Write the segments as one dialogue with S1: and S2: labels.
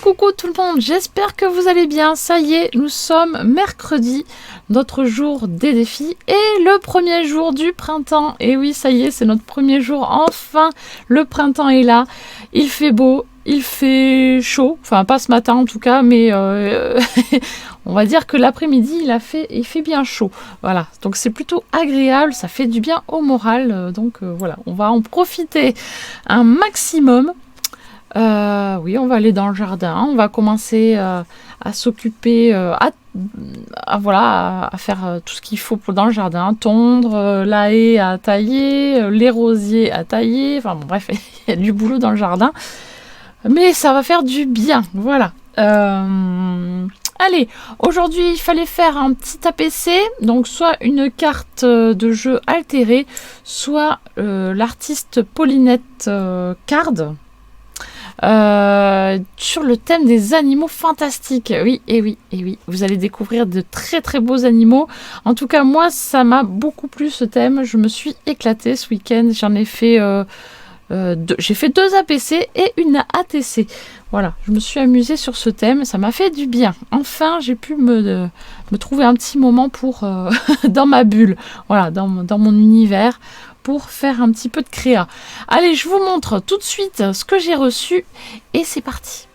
S1: Coucou tout le monde, j'espère que vous allez bien. Ça y est, nous sommes mercredi, notre jour des défis et le premier jour du printemps. Et oui, ça y est, c'est notre premier jour. Enfin, le printemps est là. Il fait beau, il fait chaud. Enfin, pas ce matin en tout cas, mais on va dire que l'après-midi, il fait bien chaud. Voilà, donc c'est plutôt agréable, ça fait du bien au moral. Donc voilà, on va en profiter un maximum. Oui, on va aller dans le jardin, on va commencer à s'occuper, à faire tout ce qu'il faut dans le jardin, tondre, la haie à tailler, les rosiers à tailler, enfin bon bref, il y a du boulot dans le jardin, mais ça va faire du bien, voilà. Allez, aujourd'hui il fallait faire un petit APC, donc soit une carte de jeu altérée, soit l'artiste Paulinette Card. Sur le thème des animaux fantastiques. Oui, vous allez découvrir de très très beaux animaux. En tout cas, moi, ça m'a beaucoup plu ce thème. Je me suis éclatée ce week-end. J'en ai fait j'ai fait 2 APC et une ATC. Voilà, je me suis amusée sur ce thème. Ça m'a fait du bien. Enfin, j'ai pu me trouver un petit moment pour dans ma bulle. Voilà, dans mon univers, pour faire un petit peu de créa. Allez, je vous montre tout de suite ce que j'ai reçu et c'est parti.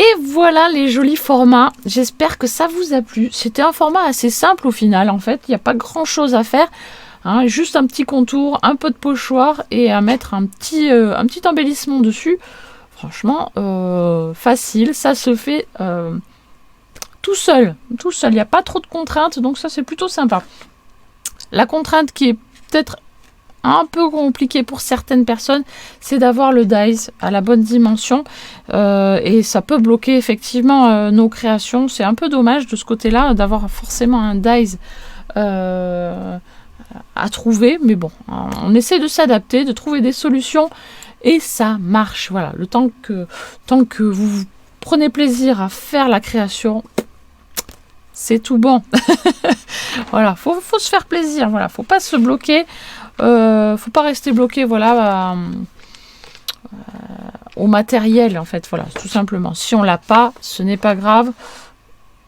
S1: Et voilà les jolis formats, j'espère que ça vous a plu. C'était un format assez simple au final en fait, il n'y a pas grand chose à faire, hein, juste un petit contour, un peu de pochoir et à mettre un petit embellissement dessus. Franchement, facile, ça se fait tout seul, il n'y a pas trop de contraintes, donc ça c'est plutôt sympa. La contrainte qui est peut-être un peu compliqué pour certaines personnes, c'est d'avoir le dies à la bonne dimension et ça peut bloquer effectivement nos créations. C'est un peu dommage de ce côté-là d'avoir forcément un dies à trouver, mais bon, on essaie de s'adapter, de trouver des solutions et ça marche. Voilà, le temps que vous prenez plaisir à faire la création, c'est tout bon. Voilà, faut se faire plaisir. Voilà, faut pas se bloquer. Faut pas rester bloqué. Voilà. Au matériel, en fait. Voilà, tout simplement. Si on l'a pas, ce n'est pas grave.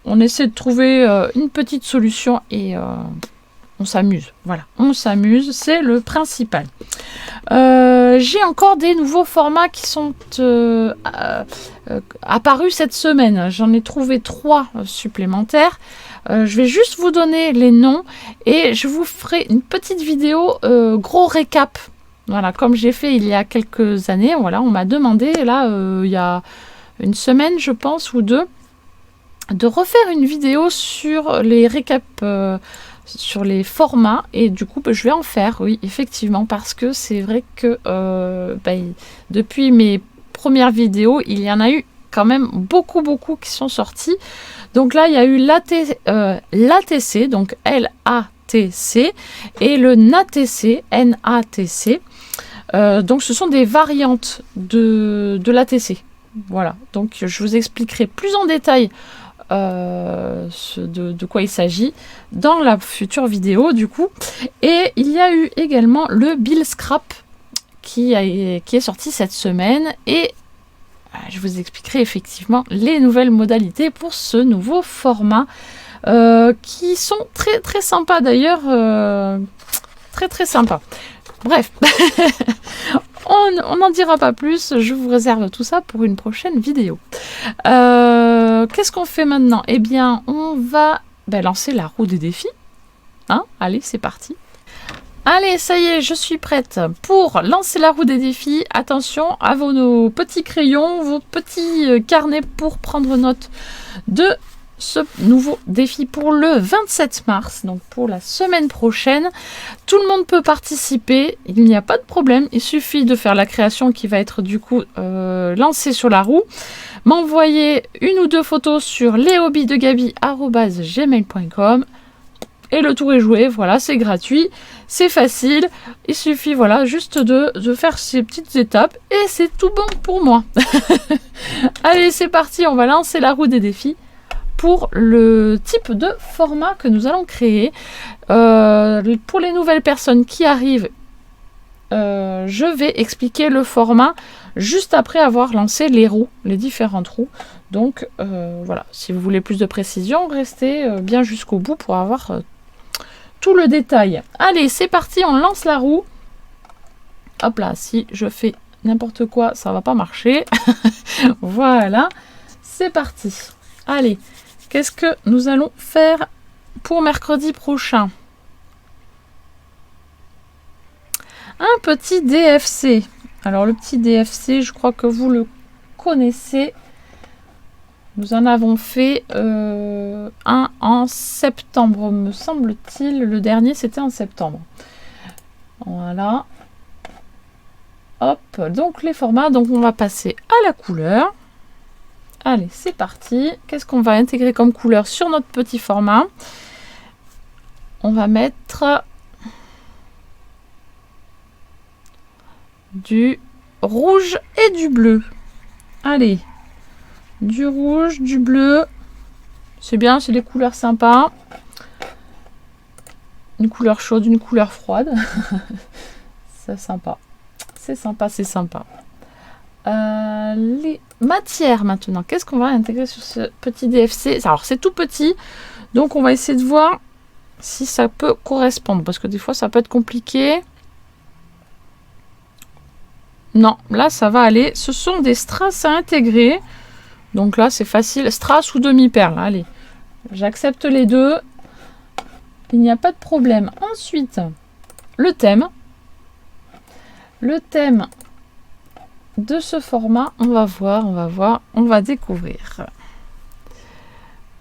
S1: On essaie de trouver une petite solution et on s'amuse. Voilà, on s'amuse, c'est le principal. J'ai encore des nouveaux formats qui sont apparus cette semaine. J'en ai trouvé 3 supplémentaires. Je vais juste vous donner les noms et je vous ferai une petite vidéo gros récap. Voilà, comme j'ai fait il y a quelques années. Voilà, on m'a demandé là il y a une semaine, je pense, ou 2, de refaire une vidéo sur les récaps, sur les formats, et du coup je vais en faire, oui, effectivement, parce que c'est vrai que depuis mes premières vidéos, il y en a eu quand même beaucoup qui sont sortis. Donc là, il y a eu l'ATC, donc LATC, et le NATC, NATC. Donc ce sont des variantes de l'ATC. Voilà, donc je vous expliquerai plus en détail de quoi il s'agit dans la future vidéo du coup. Et il y a eu également le Bill Scrap qui est sorti cette semaine, et je vous expliquerai effectivement les nouvelles modalités pour ce nouveau format qui sont très sympas d'ailleurs, très sympas. Bref, on n'en dira pas plus, je vous réserve tout ça pour une prochaine vidéo. Qu'est-ce qu'on fait maintenant? Eh bien, on va lancer la roue des défis. Hein, allez, c'est parti. Allez, ça y est, je suis prête pour lancer la roue des défis. Attention à vos petits crayons, vos petits carnets pour prendre note de ce nouveau défi pour le 27 mars, donc pour la semaine prochaine. Tout le monde peut participer, il n'y a pas de problème, il suffit de faire la création qui va être du coup lancée sur la roue, m'envoyer 1 ou 2 photos sur leshobbysdegaby@gmail.com et le tour est joué. Voilà, c'est gratuit, c'est facile, il suffit voilà juste de faire ces petites étapes et c'est tout bon pour moi. Allez, c'est parti, on va lancer la roue des défis pour le type de format que nous allons créer. Pour les nouvelles personnes qui arrivent, je vais expliquer le format juste après avoir lancé les roues, les différentes roues. Donc voilà, si vous voulez plus de précision, restez bien jusqu'au bout pour avoir tout le détail. Allez, c'est parti, on lance la roue. Hop là, si je fais n'importe quoi, ça va pas marcher. Voilà, c'est parti. Allez, qu'est-ce que nous allons faire pour mercredi prochain? Un petit DFC. Alors le petit DFC, je crois que vous le connaissez. Nous en avons fait un en septembre, me semble-t-il. Le dernier, c'était en septembre. Voilà. Hop, donc les formats. Donc on va passer à la couleur. Allez, c'est parti. Qu'est-ce qu'on va intégrer comme couleur sur notre petit format? On va mettre du rouge et du bleu. Allez, du rouge, du bleu. C'est bien, c'est des couleurs sympas. Une couleur chaude, une couleur froide. C'est sympa. C'est sympa, c'est sympa. Les matières maintenant. Qu'est-ce qu'on va intégrer sur ce petit DFC? Alors c'est tout petit, donc on va essayer de voir si ça peut correspondre, parce que des fois ça peut être compliqué. Non, là ça va aller. Ce sont des strass à intégrer. Donc là c'est facile. Strass ou demi-perle. Allez, j'accepte les deux. Il n'y a pas de problème. Ensuite, le thème. Le thème de ce format, on va voir, on va découvrir.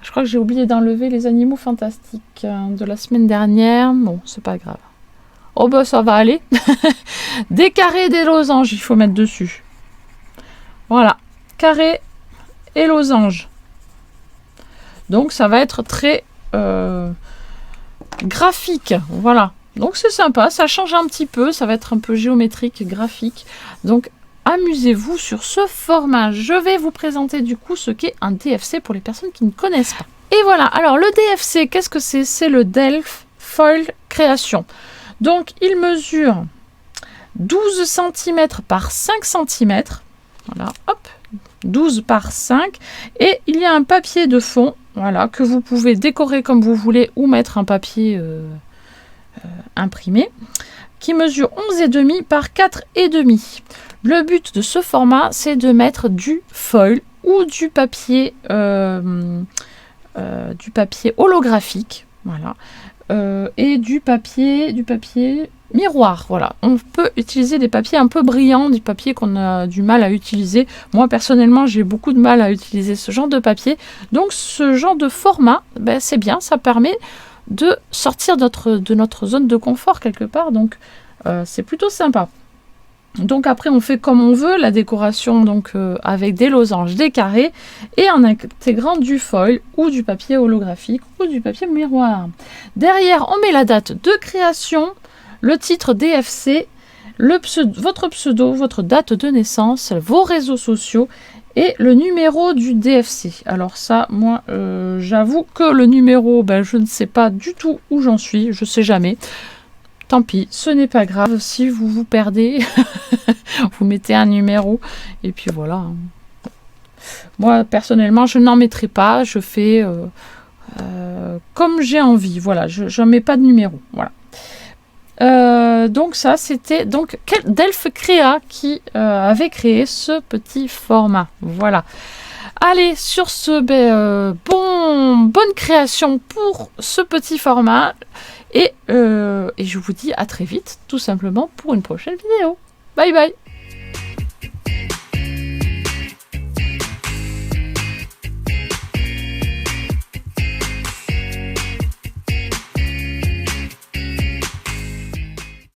S1: Je crois que j'ai oublié d'enlever les animaux fantastiques de la semaine dernière. Bon, c'est pas grave. Oh bah ça va aller. Des carrés et des losanges, il faut mettre dessus. Voilà, carré et losange. Donc ça va être très graphique, voilà. Donc c'est sympa, ça change un petit peu, ça va être un peu géométrique, graphique. Donc amusez-vous sur ce format. Je vais vous présenter du coup ce qu'est un DFC pour les personnes qui ne connaissent pas. Et voilà, alors le DFC, qu'est-ce que c'est? C'est le Delft Foil Création. Donc il mesure 12 cm par 5 cm. Voilà, hop, 12 par 5. Et il y a un papier de fond, voilà, que vous pouvez décorer comme vous voulez ou mettre un papier imprimé, qui mesure 11,5 par 4,5. Le but de ce format, c'est de mettre du foil ou du papier holographique, voilà, et du papier miroir, voilà. On peut utiliser des papiers un peu brillants, des papiers qu'on a du mal à utiliser. Moi, personnellement, j'ai beaucoup de mal à utiliser ce genre de papier. Donc, ce genre de format, ben, c'est bien, ça permet de sortir de notre zone de confort quelque part. Donc, c'est plutôt sympa. Donc après on fait comme on veut la décoration, donc avec des losanges, des carrés, et en intégrant du foil ou du papier holographique ou du papier miroir. Derrière on met la date de création, le titre DFC, votre pseudo, votre date de naissance, vos réseaux sociaux et le numéro du DFC. Alors ça, moi j'avoue que le numéro, ben, je ne sais pas du tout où j'en suis, je sais jamais. Tant pis, ce n'est pas grave, si vous vous perdez, vous mettez un numéro, et puis voilà. Moi, personnellement, je n'en mettrai pas, je fais comme j'ai envie, voilà, je n'en mets pas de numéro, voilà. Donc ça, c'était donc Delft Créa qui avait créé ce petit format, voilà. Allez, sur ce, bonne création pour ce petit format. Et je vous dis à très vite, tout simplement, pour une prochaine vidéo. Bye bye!